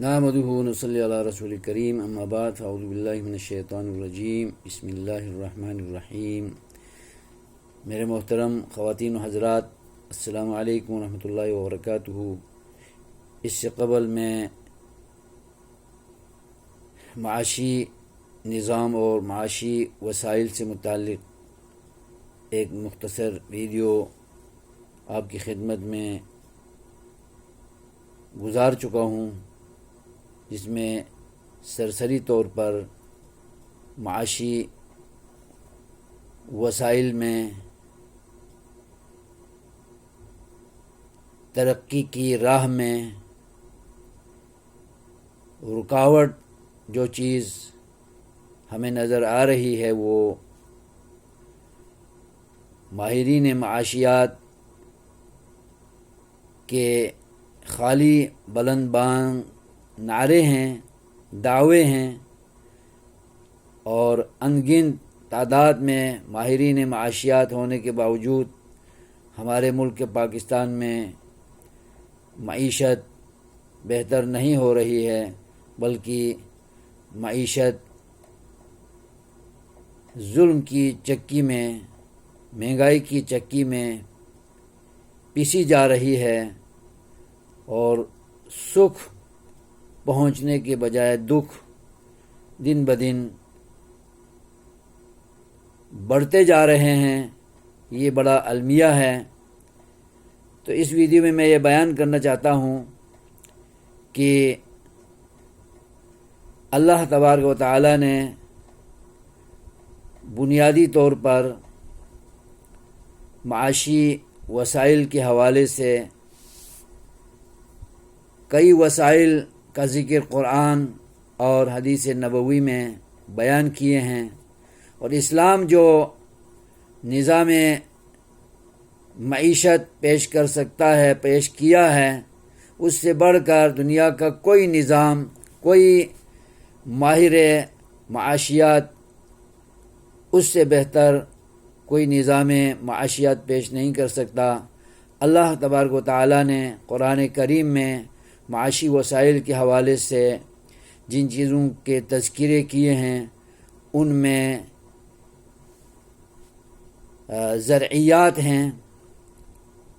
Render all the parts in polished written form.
نحمدہ و نصلی علی رسول کریم، اما بعد فاعوذ باللہ من الشیطان الرجیم، بسم اللہ الرحمن الرحیم۔ میرے محترم خواتین و حضرات، السلام علیکم ورحمۃ اللہ وبرکاتہ۔ اس سے قبل میں معاشی نظام اور معاشی وسائل سے متعلق ایک مختصر ویڈیو آپ کی خدمت میں گزار چکا ہوں، جس میں سرسری طور پر معاشی وسائل میں ترقی کی راہ میں رکاوٹ جو چیز ہمیں نظر آ رہی ہے وہ ماہرین معاشیات کے خالی بلند بانگ نعرے ہیں، دعوے ہیں، اور انگنت تعداد میں ماہرین معاشیات ہونے کے باوجود ہمارے ملک پاکستان میں معیشت بہتر نہیں ہو رہی ہے، بلکہ معیشت ظلم کی چکی میں، مہنگائی کی چکی میں پیسی جا رہی ہے، اور سکھ پہنچنے کے بجائے دکھ دن بدن بڑھتے جا رہے ہیں۔ یہ بڑا المیہ ہے۔ تو اس ویڈیو میں یہ بیان کرنا چاہتا ہوں کہ اللہ تبارک و تعالی نے بنیادی طور پر معاشی وسائل کے حوالے سے کئی وسائل کا ذکر قرآن اور حدیث نبوی میں بیان کیے ہیں، اور اسلام جو نظام معیشت پیش کر سکتا ہے، پیش کیا ہے، اس سے بڑھ کر دنیا کا کوئی نظام، کوئی ماہر معاشیات اس سے بہتر کوئی نظام معاشیات پیش نہیں کر سکتا۔ اللہ تبارک و تعالی نے قرآن کریم میں معاشی وسائل کے حوالے سے جن چیزوں کے تذکرے کیے ہیں، ان میں زرعیات ہیں،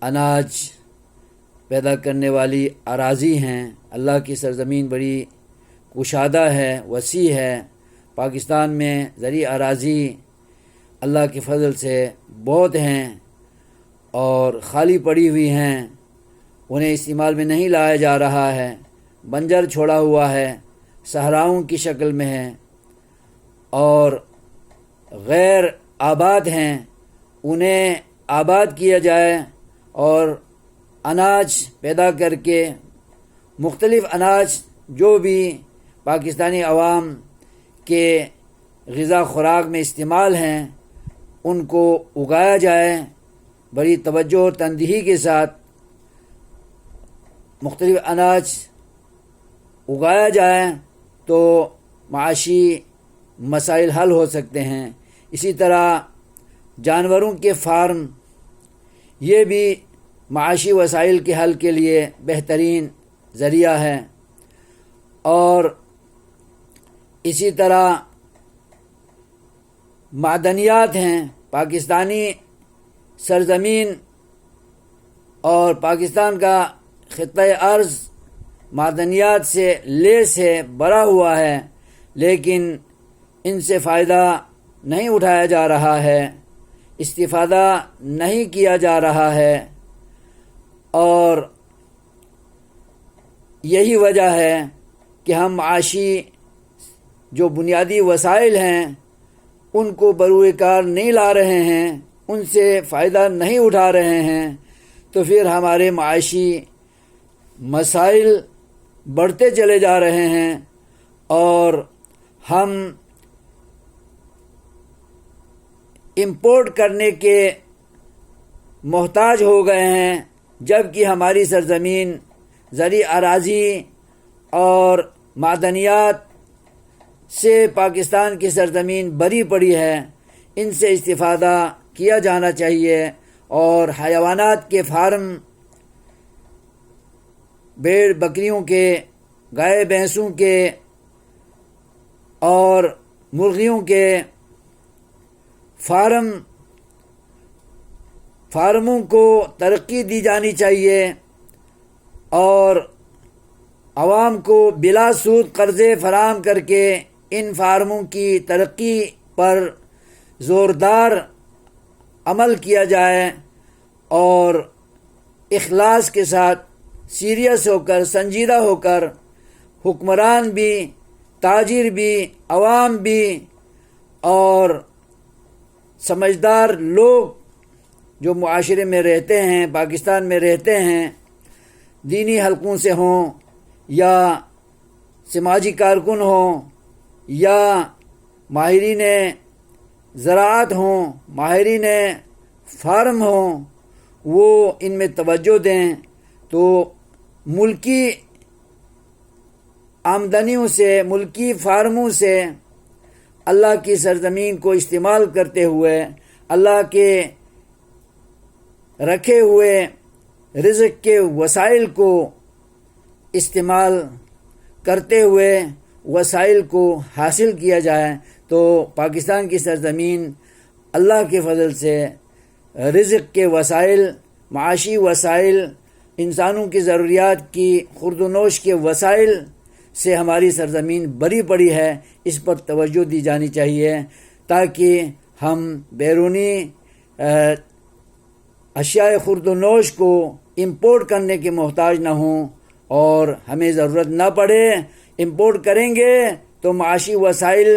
اناج پیدا کرنے والی اراضی ہیں۔ اللہ کی سرزمین بڑی کشادہ ہے، وسیع ہے۔ پاکستان میں زرعی اراضی اللہ کے فضل سے بہت ہیں اور خالی پڑی ہوئی ہیں، انہیں استعمال میں نہیں لایا جا رہا ہے، بنجر چھوڑا ہوا ہے، صحراؤں کی شکل میں ہے اور غیر آباد ہیں۔ انہیں آباد کیا جائے اور اناج پیدا کر کے مختلف اناج جو بھی پاکستانی عوام کے غذا خوراک میں استعمال ہیں، ان کو اگایا جائے، بڑی توجہ اور تندہی کے ساتھ مختلف اناج اگایا جائے تو معاشی مسائل حل ہو سکتے ہیں۔ اسی طرح جانوروں کے فارم، یہ بھی معاشی وسائل کے حل کے لیے بہترین ذریعہ ہے، اور اسی طرح معدنیات ہیں۔ پاکستانی سرزمین اور پاکستان کا خطۂ ارض معدنیات سے لیس ہے، بھرا ہوا ہے، لیکن ان سے فائدہ نہیں اٹھایا جا رہا ہے، استفادہ نہیں کیا جا رہا ہے، اور یہی وجہ ہے کہ ہم معاشی جو بنیادی وسائل ہیں ان کو بروئے کار نہیں لا رہے ہیں، ان سے فائدہ نہیں اٹھا رہے ہیں، تو پھر ہمارے معاشی مسائل بڑھتے چلے جا رہے ہیں اور ہم امپورٹ کرنے کے محتاج ہو گئے ہیں، جبکہ ہماری سرزمین زرعی اراضی اور معدنیات سے پاکستان کی سرزمین بھری پڑی ہے۔ ان سے استفادہ کیا جانا چاہیے، اور حیوانات کے فارم، بھیڑ بکریوں کے گائے بھینسوں کے اور مرغیوں کے فارموں کو ترقی دی جانی چاہیے اور عوام کو بلا سود قرضے فراہم کر کے ان فارموں کی ترقی پر زوردار عمل کیا جائے اور اخلاص کے ساتھ سیریس ہو کر سنجیدہ ہو کر حکمران بھی تاجر بھی عوام بھی اور سمجھدار لوگ جو معاشرے میں رہتے ہیں پاکستان میں رہتے ہیں دینی حلقوں سے ہوں یا سماجی کارکن ہوں یا ماہرین زراعت ہوں ماہرین فارم ہوں وہ ان میں توجہ دیں تو ملکی آمدنیوں سے ملکی فارموں سے اللہ کی سرزمین کو استعمال کرتے ہوئے اللہ کے رکھے ہوئے رزق کے وسائل کو استعمال کرتے ہوئے وسائل کو حاصل کیا جائے تو پاکستان کی سرزمین اللہ کے فضل سے رزق کے وسائل معاشی وسائل انسانوں کی ضروریات کی خورد و نوش کے وسائل سے ہماری سرزمین بری پڑی ہے اس پر توجہ دی جانی چاہیے تاکہ ہم بیرونی اشیاء خورد و نوش کو امپورٹ کرنے کے محتاج نہ ہوں اور ہمیں ضرورت نہ پڑے امپورٹ کریں گے تو معاشی وسائل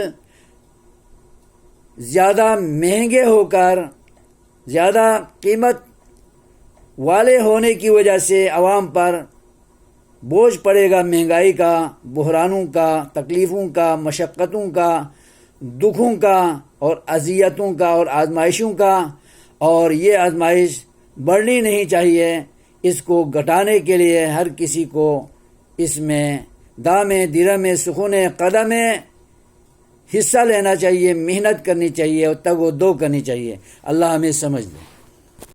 زیادہ مہنگے ہو کر زیادہ قیمت والے ہونے کی وجہ سے عوام پر بوجھ پڑے گا مہنگائی کا بحرانوں کا تکلیفوں کا مشقتوں کا دکھوں کا اور اذیتوں کا اور آزمائشوں کا اور یہ آزمائش بڑھنی نہیں چاہیے اس کو گھٹانے کے لیے ہر کسی کو اس میں دام درہم سکون قدم حصہ لینا چاہیے محنت کرنی چاہیے اور تگ و دو کرنی چاہیے اللہ ہمیں سمجھ دے